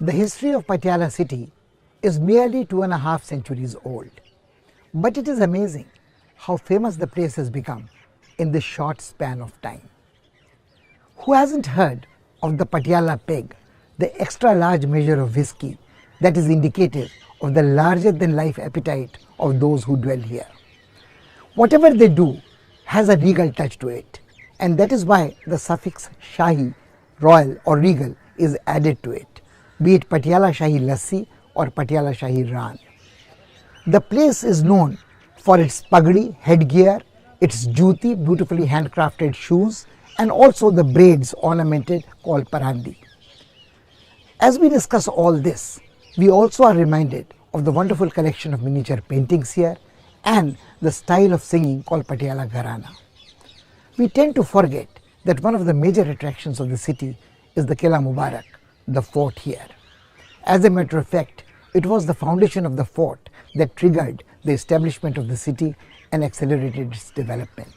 The history of Patiala city is merely 2.5 centuries old. But it is amazing how famous the place has become in this short span of time. Who hasn't heard of the Patiala peg, the extra large measure of whiskey that is indicative of the larger than life appetite of those who dwell here? Whatever they do has a regal touch to it, and that is why the suffix Shahi, royal or regal is added to it, be it Patiala Shahi Lassi or Patiala Shahi Ran. The place is known for its pagdi, headgear, its juti, beautifully handcrafted shoes, and also the braids ornamented called parandi. As we discuss all this, we also are reminded of the wonderful collection of miniature paintings here and the style of singing called Patiala Gharana. We tend to forget that one of the major attractions of the city is the Kila Mubarak, the fort here. As a matter of fact, it was the foundation of the fort that triggered the establishment of the city and accelerated its development.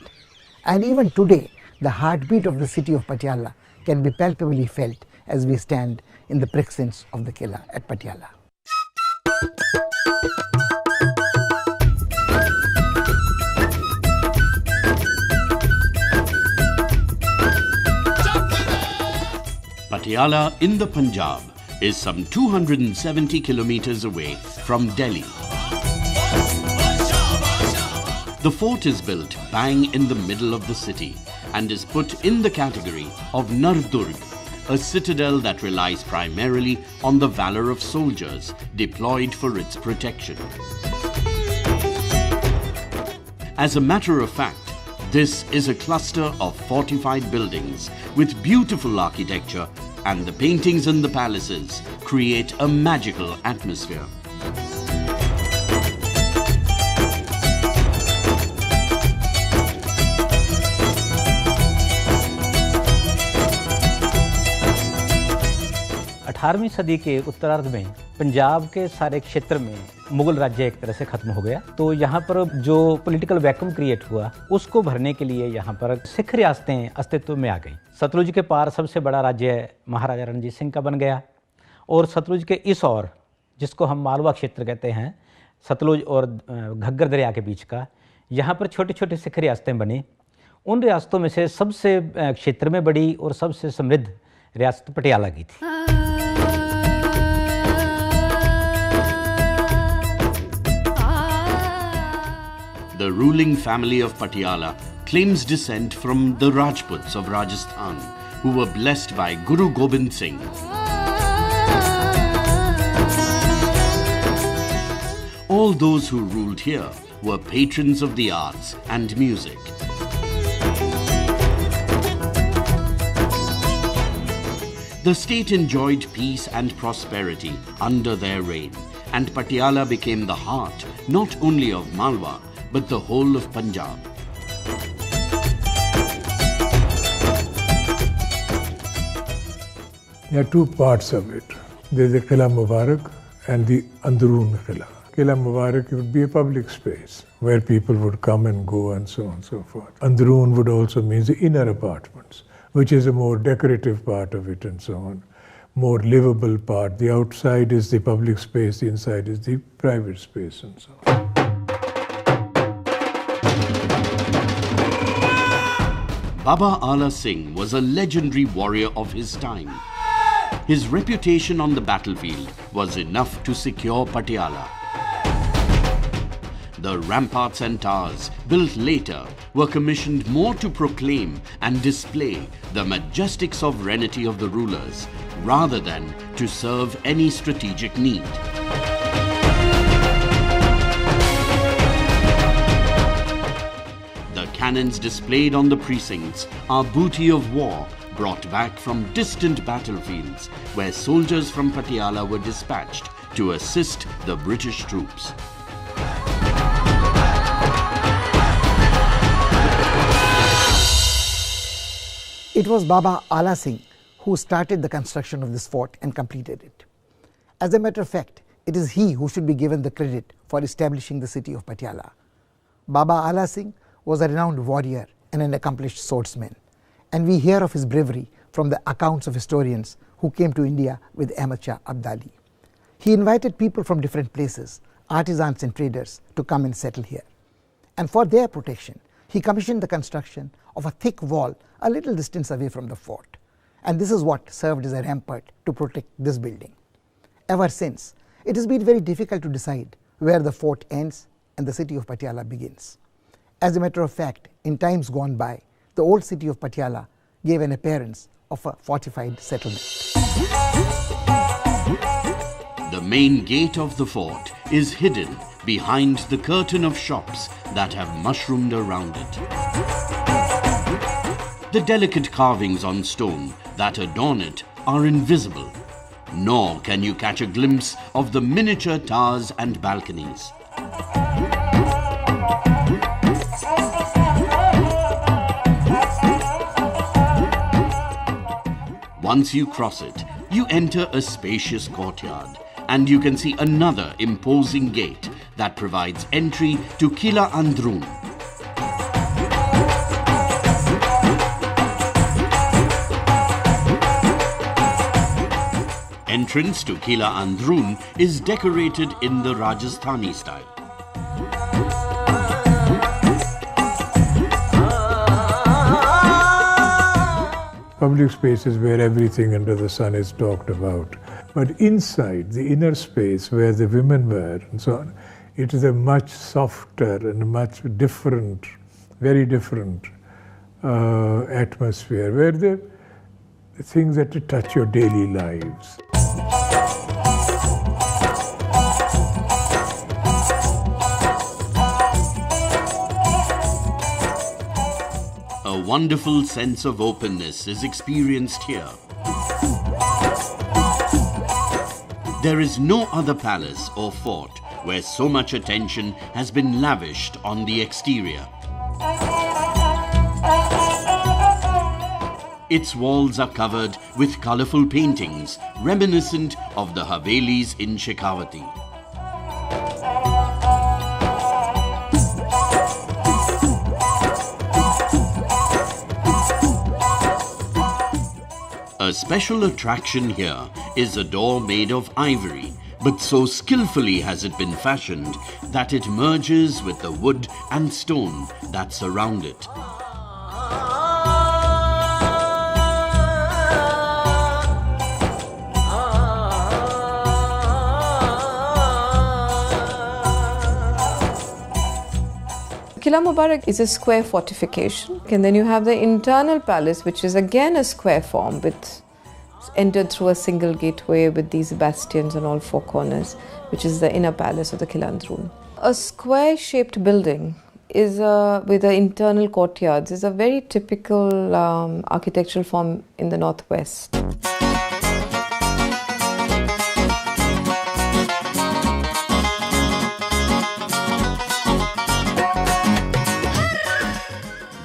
And even today, the heartbeat of the city of Patiala can be palpably felt as we stand in the precincts of the Kila at Patiala. Patiala in the Punjab is some 270 kilometers away from Delhi. The fort is built bang in the middle of the city and is put in the category of Nardurg, a citadel that relies primarily on the valor of soldiers deployed for its protection. As a matter of fact, this is a cluster of fortified buildings with beautiful architecture, and the paintings in the palaces create a magical atmosphere. अठारहवीं सदी के उत्तरार्ध में पंजाब के सारे क्षेत्र में मुगल राज्य एक तरह से खत्म हो गया। तो यहाँ पर जो पॉलिटिकल वैक्यूम क्रिएट हुआ उसको भरने के लिए यहाँ पर सिख रियासतें अस्तित्व में आ गई। सतलुज के पार सबसे बड़ा राज्य महाराजा रणजीत सिंह का बन गया और सतलुज के इस ओर, जिसको हम मालवा क्षेत्र कहते हैं, सतलुज और घग्गर दरिया के बीच का, यहाँ पर छोटे छोटे सिख रियासतें बनी। उन रियासतों में से सबसे क्षेत्र में बड़ी और सबसे समृद्ध रियासत पटियाला की थी। The ruling family of Patiala claims descent from the Rajputs of Rajasthan, who were blessed by Guru Gobind Singh. All those who ruled here were patrons of the arts and music. The state enjoyed peace and prosperity under their reign, and Patiala became the heart not only of Malwa, but the whole of Punjab. There are two parts of it. There's the Qila Mubarak and the Androon Qila. Qila Mubarak would be a public space where people would come and go and so on and so forth. Androon would also mean the inner apartments, which is a more decorative part of it and so on, more livable part. The outside is the public space, the inside is the private space and so on. Baba Ala Singh was a legendary warrior of his time. His reputation on the battlefield was enough to secure Patiala. The ramparts and towers, built later, were commissioned more to proclaim and display the majestic sovereignty of the rulers, rather than to serve any strategic need. Cannons displayed on the precincts are booty of war brought back from distant battlefields where soldiers from Patiala were dispatched to assist the British troops. It was Baba Ala Singh who started the construction of this fort and completed it. As a matter of fact, it is he who should be given the credit for establishing the city of Patiala. Baba Ala Singh was a renowned warrior and an accomplished swordsman, and we hear of his bravery from the accounts of historians who came to India with Ahmad Shah Abdali. He invited people from different places, artisans and traders, to come and settle here. And for their protection, he commissioned the construction of a thick wall a little distance away from the fort. And this is what served as a rampart to protect this building. Ever since, it has been very difficult to decide where the fort ends and the city of Patiala begins. As a matter of fact, in times gone by, the old city of Patiala gave an appearance of a fortified settlement. The main gate of the fort is hidden behind the curtain of shops that have mushroomed around it. The delicate carvings on stone that adorn it are invisible, nor can you catch a glimpse of the miniature towers and balconies. Once you cross it, you enter a spacious courtyard, and you can see another imposing gate that provides entry to Kila Androon. Entrance to Kila Androon is decorated in the Rajasthani style. Public spaces where everything under the sun is talked about. But inside, the inner space where the women were and so on, it is a much softer and much different, very different atmosphere where the things that touch your daily lives. A wonderful sense of openness is experienced here. There is no other palace or fort where so much attention has been lavished on the exterior. Its walls are covered with colourful paintings reminiscent of the Havelis in Shekhawati. A special attraction here is a door made of ivory, but so skillfully has it been fashioned that it merges with the wood and stone that surround it. Qila Mubarak is a square fortification, and then you have the internal palace, which is again a square form, with entered through a single gateway with these bastions on all four corners, which is the inner palace of the Kila Androon. A square-shaped building is with the internal courtyards is a very typical architectural form in the northwest.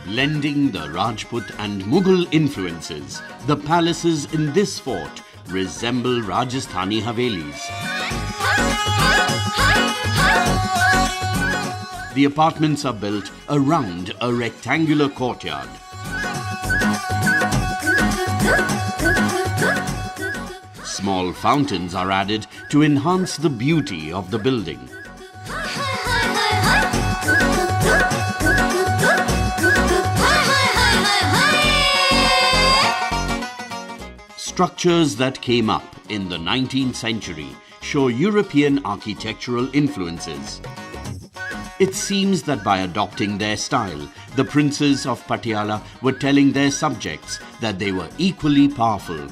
Blending the Rajput and Mughal influences, the palaces in this fort resemble Rajasthani Havelis. The apartments are built around a rectangular courtyard. Small fountains are added to enhance the beauty of the building. Structures that came up in the 19th century show European architectural influences. It seems that by adopting their style, the princes of Patiala were telling their subjects that they were equally powerful.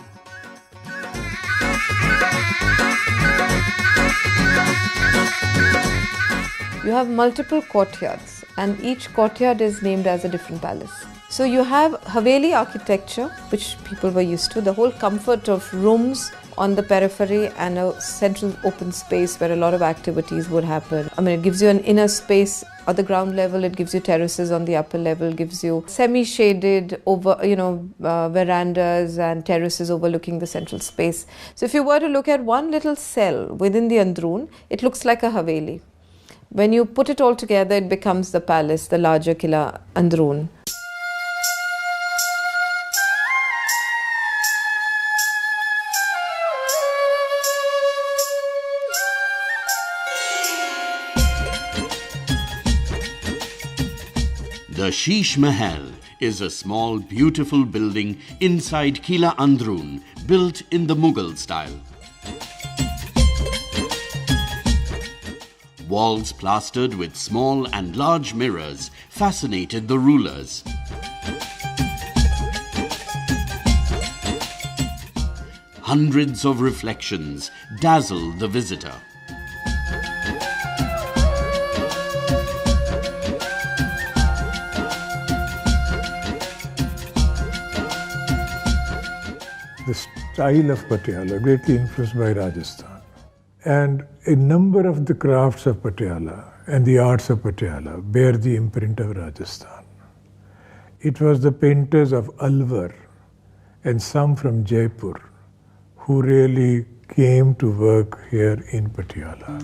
You have multiple courtyards, and each courtyard is named as a different palace. So you have Haveli architecture, which people were used to, the whole comfort of rooms on the periphery and a central open space where a lot of activities would happen. I mean, it gives you an inner space at the ground level, it gives you terraces on the upper level, gives you semi-shaded over, verandas and terraces overlooking the central space. So if you were to look at one little cell within the Androon, it looks like a Haveli. When you put it all together, it becomes the palace, the larger Kila Androon. The Sheesh Mahal is a small, beautiful building inside Kila Androon, built in the Mughal style. Walls plastered with small and large mirrors fascinated the rulers. Hundreds of reflections dazzle the visitor. The style of Patiala greatly influenced by Rajasthan. And a number of the crafts of Patiala and the arts of Patiala bear the imprint of Rajasthan. It was the painters of Alwar and some from Jaipur who really came to work here in Patiala.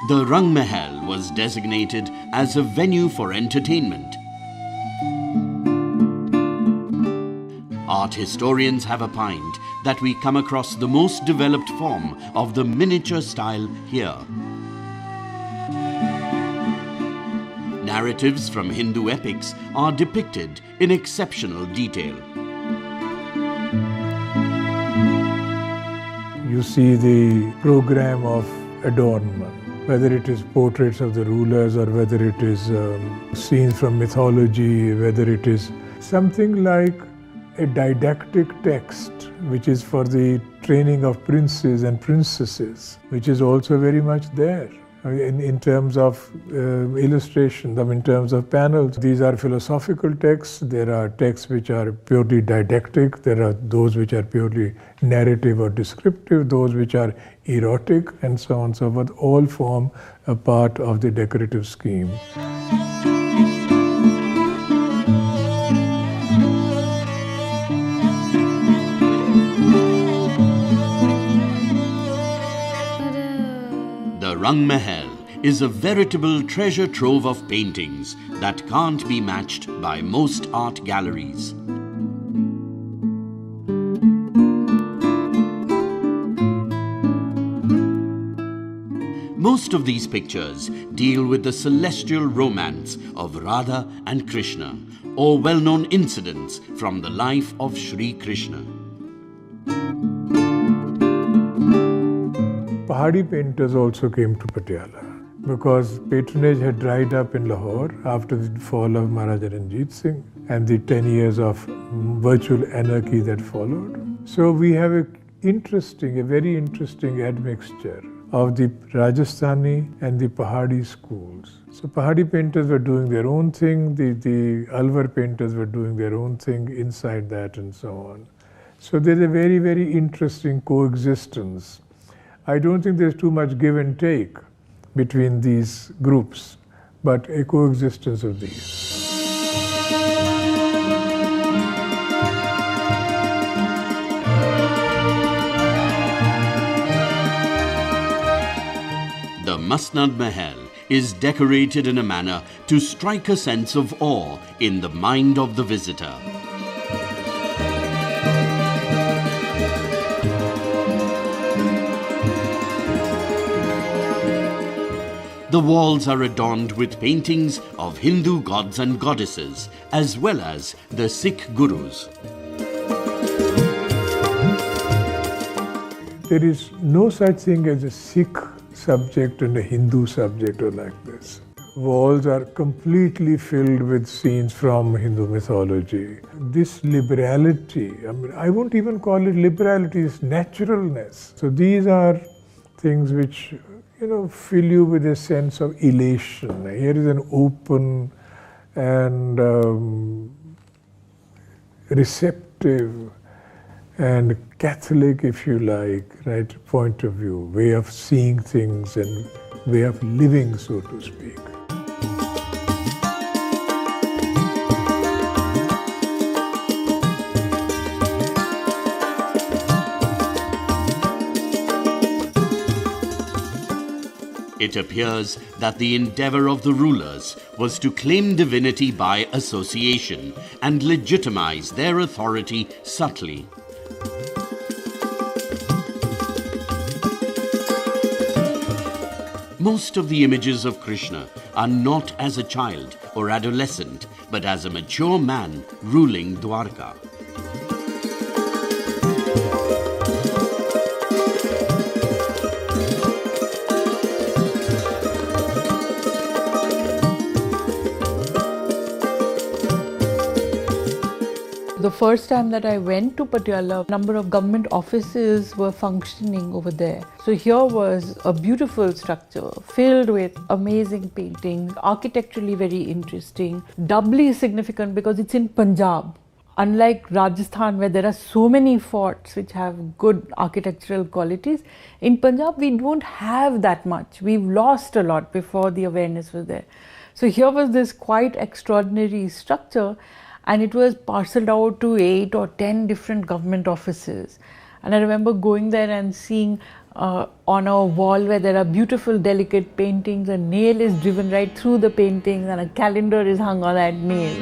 The Rang Mahal was designated as a venue for entertainment. Art historians have opined that we come across the most developed form of the miniature style here. Narratives from Hindu epics are depicted in exceptional detail. You see the program of adornment, whether it is portraits of the rulers or whether it is scenes from mythology, whether it is something like a didactic text which is for the training of princes and princesses, which is also very much there. In terms of illustration, in terms of panels, these are philosophical texts. There are texts which are purely didactic. There are those which are purely narrative or descriptive, those which are erotic, and so on and so forth. All form a part of the decorative scheme. The Rang Mahal is a veritable treasure trove of paintings that can't be matched by most art galleries. Most of these pictures deal with the celestial romance of Radha and Krishna, or well-known incidents from the life of Sri Krishna. Pahadi painters also came to Patiala because patronage had dried up in Lahore after the fall of Maharaja Ranjit Singh and the 10 years of virtual anarchy that followed. So we have a very interesting admixture of the Rajasthani and the Pahadi schools. So Pahadi painters were doing their own thing, the Alwar painters were doing their own thing inside that and so on. So there's a very, very interesting coexistence. I don't think there's too much give and take between these groups, but a coexistence of these. The Masnad Mahal is decorated in a manner to strike a sense of awe in the mind of the visitor. The walls are adorned with paintings of Hindu gods and goddesses, as well as the Sikh gurus. There is no such thing as a Sikh subject and a Hindu subject or like this. Walls are completely filled with scenes from Hindu mythology. This liberality, I won't even call it liberality, it's naturalness. So these are things which fill you with a sense of elation. Here is an open and receptive and Catholic, if you like, right, point of view, way of seeing things and way of living, so to speak. It appears that the endeavor of the rulers was to claim divinity by association and legitimize their authority subtly. Most of the images of Krishna are not as a child or adolescent, but as a mature man ruling Dwarka. The first time that I went to Patiala, a number of government offices were functioning over there. So here was a beautiful structure filled with amazing paintings, architecturally very interesting, doubly significant because it's in Punjab. Unlike Rajasthan, where there are so many forts which have good architectural qualities, in Punjab we don't have that much. We've lost a lot before the awareness was there. So here was this quite extraordinary structure, and it was parceled out to 8 or 10 different government offices. And I remember going there and seeing on a wall where there are beautiful delicate paintings, a nail is driven right through the paintings and a calendar is hung on that nail.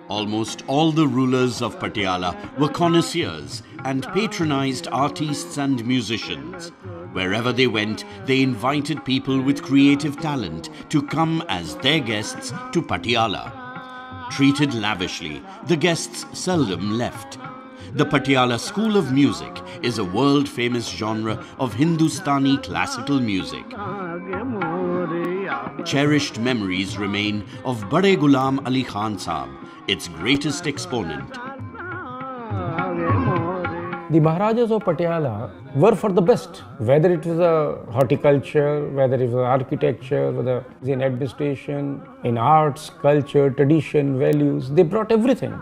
Almost all the rulers of Patiala were connoisseurs and patronized artists and musicians. Wherever they went, they invited people with creative talent to come as their guests to Patiala. Treated lavishly, the guests seldom left. The Patiala School of Music is a world-famous genre of Hindustani classical music. Cherished memories remain of Bade Ghulam Ali Khan Sahab, its greatest exponent. The Maharajas of Patiala were for the best, whether it was a horticulture, whether it was architecture, whether it was in administration, in arts, culture, tradition, values, they brought everything.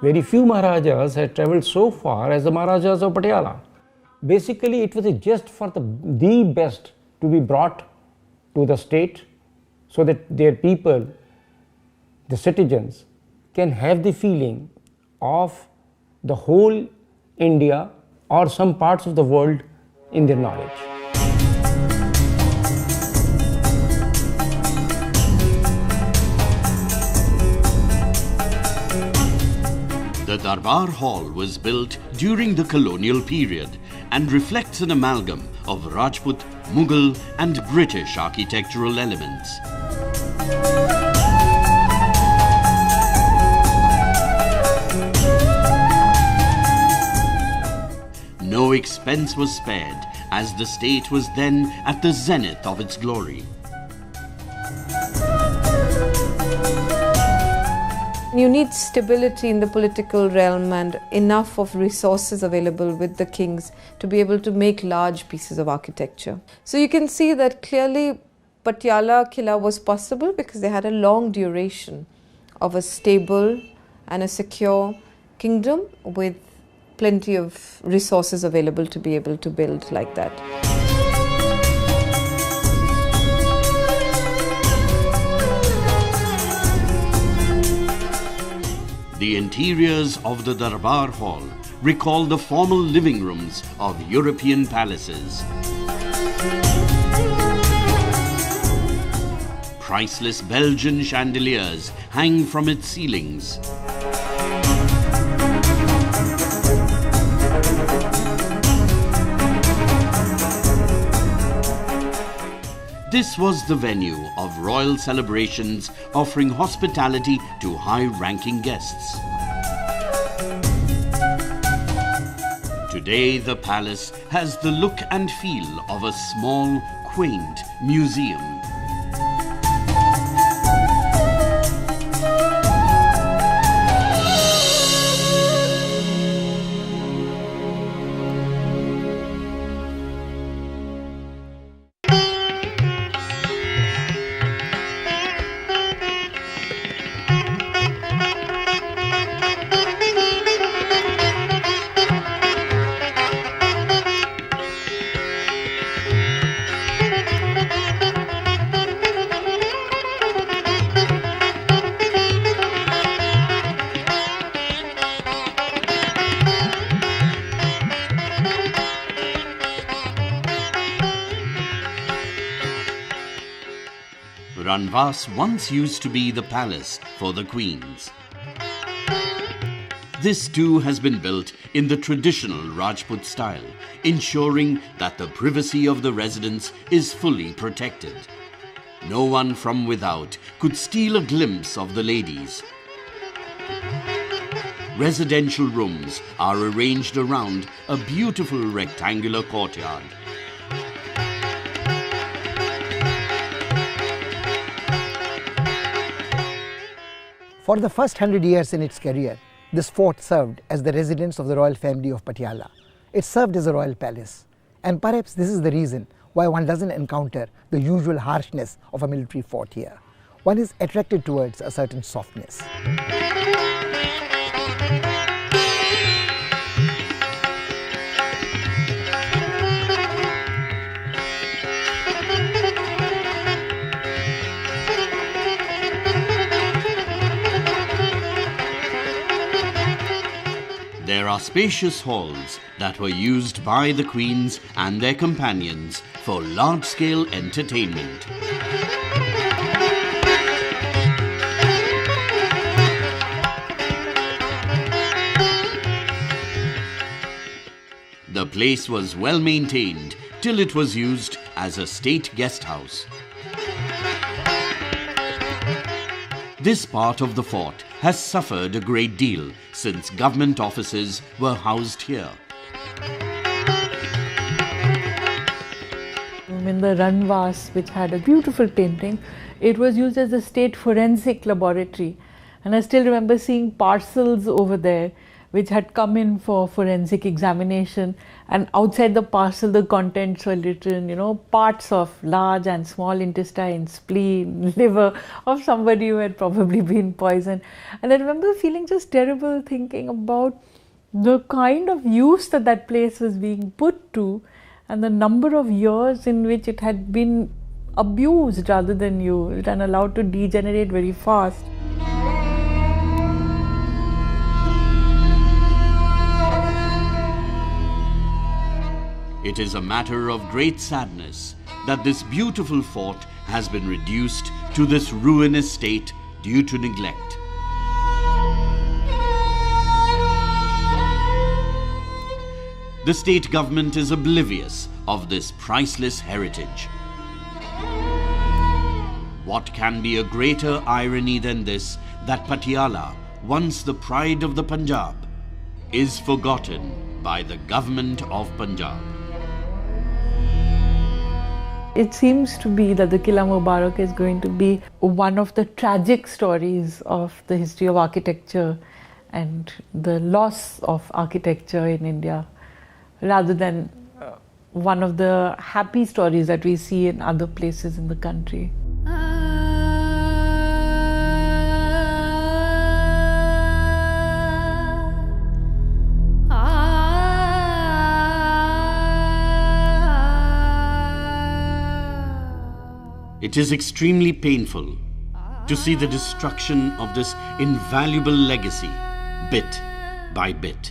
Very few Maharajas had travelled so far as the Maharajas of Patiala. Basically, it was a just for the best to be brought to the state so that their people, the citizens, can have the feeling of the whole India or some parts of the world in their knowledge. The Darbar Hall was built during the colonial period and reflects an amalgam of Rajput, Mughal and British architectural elements. No expense was spared, as the state was then at the zenith of its glory. You need stability in the political realm and enough of resources available with the kings to be able to make large pieces of architecture. So you can see that clearly Patiala Killa was possible because they had a long duration of a stable and a secure kingdom with plenty of resources available to be able to build like that. The interiors of the Darbar Hall recall the formal living rooms of European palaces. Priceless Belgian chandeliers hang from its ceilings. This was the venue of royal celebrations offering hospitality to high-ranking guests. Today, the palace has the look and feel of a small, quaint museum. Ranvas once used to be the palace for the queens. This too has been built in the traditional Rajput style, ensuring that the privacy of the residents is fully protected. No one from without could steal a glimpse of the ladies. Residential rooms are arranged around a beautiful rectangular courtyard. For the first 100 years in its career, this fort served as the residence of the royal family of Patiala. It served as a royal palace, and perhaps this is the reason why one doesn't encounter the usual harshness of a military fort here. One is attracted towards a certain softness. There are spacious halls that were used by the queens and their companions for large-scale entertainment. The place was well maintained till it was used as a state guest house. This part of the fort has suffered a great deal since government offices were housed here. In the Ranvas, which had a beautiful painting, it was used as a state forensic laboratory. And I still remember seeing parcels over there which had come in for forensic examination, and outside the parcel the contents were written, parts of large and small intestine, spleen, liver of somebody who had probably been poisoned. And I remember feeling just terrible, thinking about the kind of use that place was being put to and the number of years in which it had been abused rather than used and allowed to degenerate very fast. It is a matter of great sadness that this beautiful fort has been reduced to this ruinous state due to neglect. The state government is oblivious of this priceless heritage. What can be a greater irony than this, that Patiala, once the pride of the Punjab, is forgotten by the government of Punjab. It seems to be that the Qila Mubarak is going to be one of the tragic stories of the history of architecture and the loss of architecture in India, rather than one of the happy stories that we see in other places in the country. It is extremely painful to see the destruction of this invaluable legacy, bit by bit.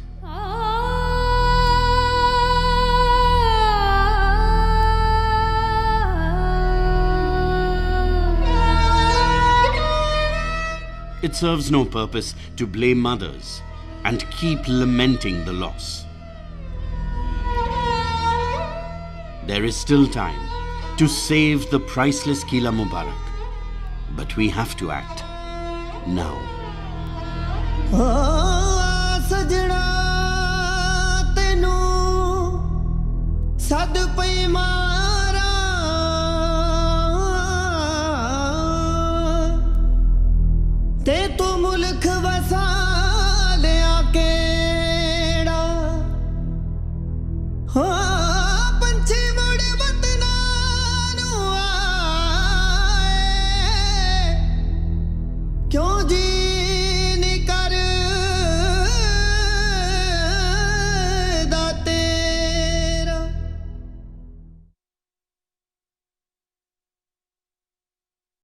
It serves no purpose to blame others and keep lamenting the loss. There is still time to save the priceless Qila Mubarak, but we have to act now. Sajna tenu sad payma